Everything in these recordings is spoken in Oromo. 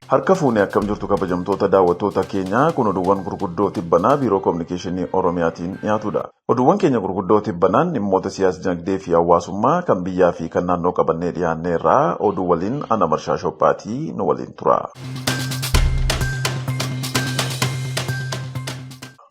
Harka fuunee akkam jirtu kabajamtoota daawwattoota keenya kun oduuwwan gurguddoo tibbanaa biiroo kominikeeshinii Oromiyaatiin dhiyaatudha. Oduuwwan keenya gurguddoo tibbanaan dhimmoota siyaasa dinagdee fi hawaasummaa kan biyyaa fi kan naannoo qabannee dhiyaanneerraa oduu waliin ana Marshaa Shophaatii nu waliin tura.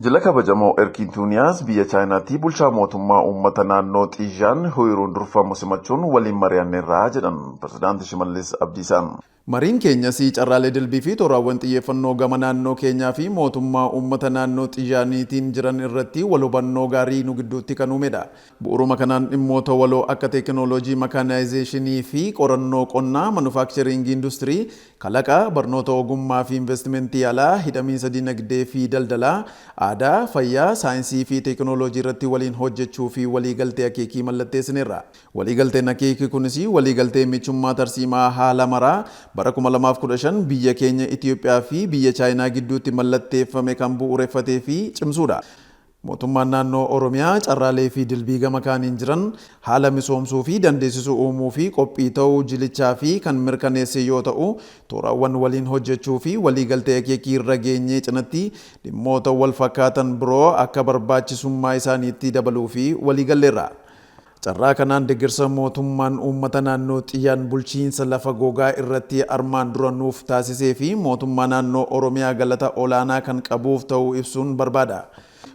Jila kabajamoo Erkiin Tuuniyaas biyya Chaayinaatti bulchaa mootummaa uummata naannoo Xiyyaan hooyiruun durfamu simachuun waliin mari'anneerraa jedhan Pirezidaantii Shimallis Abdiisaan. Mariin keenyas carraalee dilbii fi tooraawwan xiyyeeffannoo gama naannoo keenyaa fi mootummaa uummata naannoo Xiyyaaniitiin jiran irratti wal hubannoo gaarii nu gidduutti kan uumedha. Bu'uuruma kanaan dhimmoota waloo akka teekinooloojii makaanaayizeeshinii fi qorannoo qonnaa manufaakcharingii industirii, kalaqa, barnoota ogummaa fi investimentii alaa, hidhamiinsa dinagdee fi daldalaa, aadaa, fayyaa, saayinsii fi teekinooloojii irratti waliin hojjechuu fi waliigaltee akeekii mallatteessineerra. Waliigalteen akeekii kunis waliigaltee michummaa tarsiimaa haala maraa bara 2015 biyya keenya Itoophiyaa fi biyya Chaayinaa gidduutti mallatteeffame kan bu'uureffatee fi cimsuudha. Mootummaan naannoo Oromiyaa carraalee fi dilbii gama kaaniin jiran haala misoomsuu fi dandeessisuu uumuu fi qophii ta'uu jilichaa fi kan mirkaneesse yoo ta'u, tooraawwan waliin hojjechuu fi waliigaltee akeekii irra geenyee cinatti dhimmoota wal fakkaatan biroo akka barbaachisummaa isaaniitti dabaluu fi waliigalleerra. Carraa kanaan deeggarsa mootummaan uummata naannoo Xiyyaan bulchiinsa lafa gogaa irratti armaan dura nuuf taasisee fi mootummaa naannoo Oromiyaa galata olaanaa kan qabuuf ta'uu ibsuun barbaada.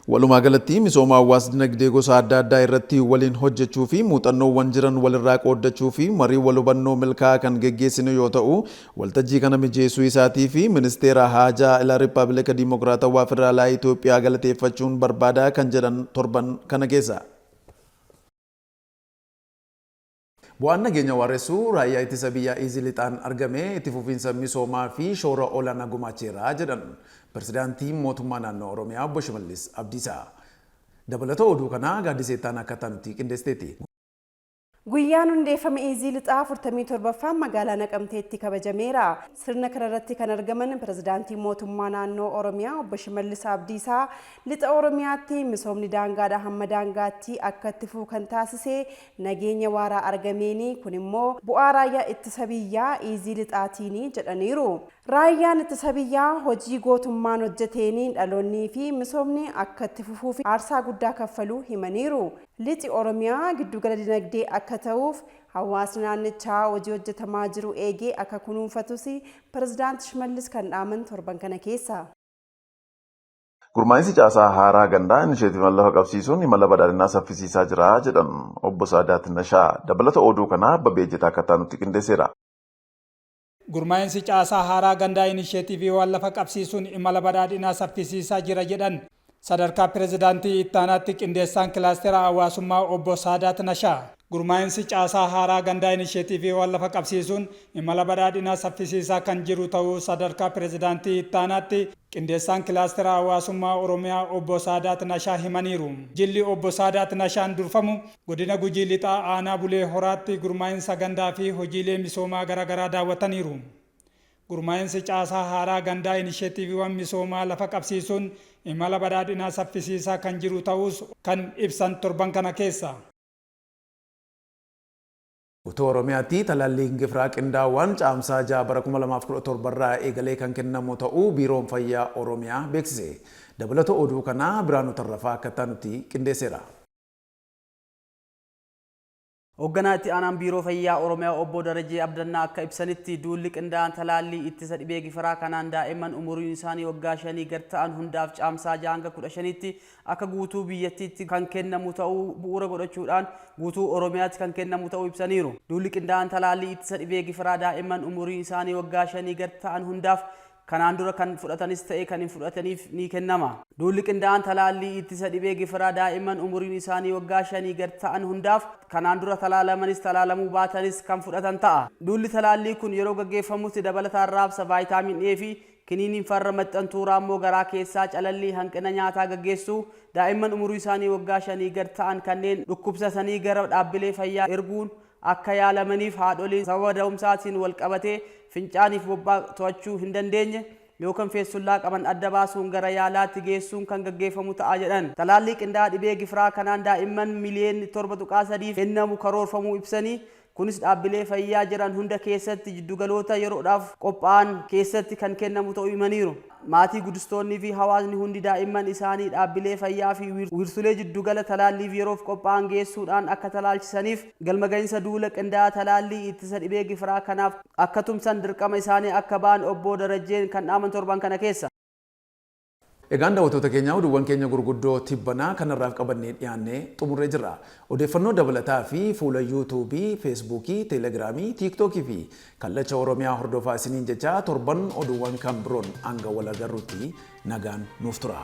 Walumaa galatti misooma hawaas dinagdee gosa adda addaa irratti waliin hojjechuu fi muuxannoowwan jiran walirraa qooddachuu fi marii wal hubannoo milkaa'aa kan geggeessinu yoo ta'u, waltajjii kana mijeessuu isaatii fi ministeera haajaa ila Rippaabilika Dimokiraatawaa Federaalaa Itoophiyaa galateeffachuun barbaada kan jedhan torban kana keessa. Bu'aan nageenya waaressuu raayyaa ittisa biyyaa Lixaan argame itti fufiinsa misoomaa fi shoora olaanaa gumaacheera jedhan Pirezidaantiin mootummaa naannoo Oromiyaa Obbo Shimallis Abdiisaa. Dabalata oduu kanaa gaaddiseettaan akka ta'utti qindeessiteetti. Guyyaan hundeeffame Lixaa 47ffaan magaalaa Naqamteetti kabajameera. Sirna kanarratti kan argaman Pirezidaantii mootummaa naannoo Oromiyaa Obbo Shimallis Abdiisaa lixa Oromiyaatti misoomni daangaadhaa hamma daangaatti akka itti fufuu kan taasise nageenya waaraa argameeni kun immoo bu'aa raayyaa ittisa biyyaa Lixaatiin jedhaniiru. Raayyaan ittisa biyyaa hojii gootummaan hojjeteeniin dhaloonnii fi misoomni akka itti fufuuf aarsaa guddaa kaffaluu himaniiru. Lixi Oromiyaa giddugala dinagdee akka ta'uuf hawaasni naannichaa hojii hojjetamaa jiru eegee akka kunuunfatus Pirezidaanti Shimallis kan dhaaman torban kana keessa. Gurmaa'insi caasaa haaraa gandaa inisheetiiva lafa qabsiisuun imala badhaadhinaa saffisiisaa jira jedhan Obbo Saadaat Nashaa. Dabalata oduu kanaa Babbeejjitaa akka ta'utti qindeesseera. Gurmaa'insi caasaa haaraa gandaa inisheetiivii lafa qabsiisuun imala badhaadhinaa saffisiisaa jira jedhan sadarkaa Pirezidaantii ittaanaatti qindeessaan kilaastera hawaasummaa Obbo Saadaat Nashaa. Gurmaa'insi caasaa haaraa gandaa inisheetiivii lafa qabsiisuun imala badhaadhinaa saffisiisaa kan jiru ta'uu sadarkaa Pirezidaantii ittaanaatti qindeessaan kilaastera hawaasummaa Oromiyaa Obbo Saadaat Nashaa himaniiru. Jilli Obbo Saadaat Nashaan durfamu godina Gujii Lixaa aanaa Bulee Horaatti gurmaa'insa gandaa fi hojiilee misoomaa garaagaraa daawwataniiru. Gurmaa'insi caasaa haaraa gandaa inisheetiiviiwwan misoomaa lafa qabsiisuun imala badhaadhinaa saffisiisaa kan jiru ta'us kan ibsan torban kana keessa. Guutuu Oromiyaatti talaalliin gifiraa qindaawwan caamsaa 6 bara 2017 irraa eegalee kan kennamu ta'uu biiroon fayyaa Oromiyaa beeksise. Dabalata oduu kanaa Biraanuu Tarrafaa akka ta'utti qindeesseera. Hogganaatti aanaan biiroo fayyaa Oromiyaa Obbo Darajee Abdannaa akka ibsanitti duulli qindaa'an talaallii ittisa dhibee gifiraa kanaan daa'imman umuriin isaanii waggaa 5 gad ta'an hundaaf caamsaa 6 hanga 15tti akka guutuu biyyattiitti kan kennamu ta'uu bu'uura godhachuudhaan guutuu Oromiyaatti kan kennamu ta'uu ibsaniiru. Duulli qindaa'an talaallii ittisa dhibee gifiraa daa'imman umuriin isaanii waggaa 5 gad ta'an hundaaf kanaan dura kan fudhatanis ta'e kan hin fudhataniif ni kennama. Duulli qindaa'an talaallii ittisa dhibee gifiraa daa'imman umuriin isaanii waggaa 5 gad ta'an hundaaf kanaan dura talaalamanis talaalamuu baatanis kan fudhatan ta'a. Duulli talaallii kun yeroo gaggeeffamutti dabalataan raabsa vaayitaamin A fi kiniiniin farra maxxantuu raammoo garaa keessaa calallii hanqina nyaataa gaggeessuu daa'imman umurii isaanii waggaa 5 gad ta'an kanneen dhukkubsatanii gara dhaabbilee fayyaa erguun akka yaalamaniif haadholiin sababa da'umsaatiin wal qabatee fincaaniif bobbaa to'achuu hin dandeenye yookaan feessullaa qaban adda baasuun gara yaalaatti geessuun kan gaggeeffamu ta'a jedhan. Talaallii qindaa'aa dhibee gifiraa kanaan daa'imman miliyoona 7.3 kennamu karoorfamuu ibsanii kunis dhaabbilee fayyaa jiran hunda keessatti jiddugaloota yeroodhaaf qophaa'an keessatti kan kennamu ta'uu himaniiru. Maatii guddistoonnii fi hawaasni hundi daa'imman isaanii dhaabbilee fayyaa fi wiirtulee jiddugala talaalliif yeroof qophaa'an geessuudhaan akka talaalchisaniif galma gahinsa duula qindaa'aa talaallii ittisa dhibee gifiraa kanaaf akka tumsan dirqama isaanii akka ba'an obbo Darajjeen kan dhaaman torban kana keessa. Egaan daawwattoota keenyaa oduuwwan keenya gurguddoo tibbanaa kanarraaf qabannee dhiyaannee xumurree jirra. Odeeffannoo dabalataa fi fuula yuutuubii, feesbuukii, teelegiraamii, tiiktookii fi kallacha Oromiyaa hordofaa isiniin jecha torban oduuwwan kan biroon hanga wal agarruutti nagaan nuuf tura.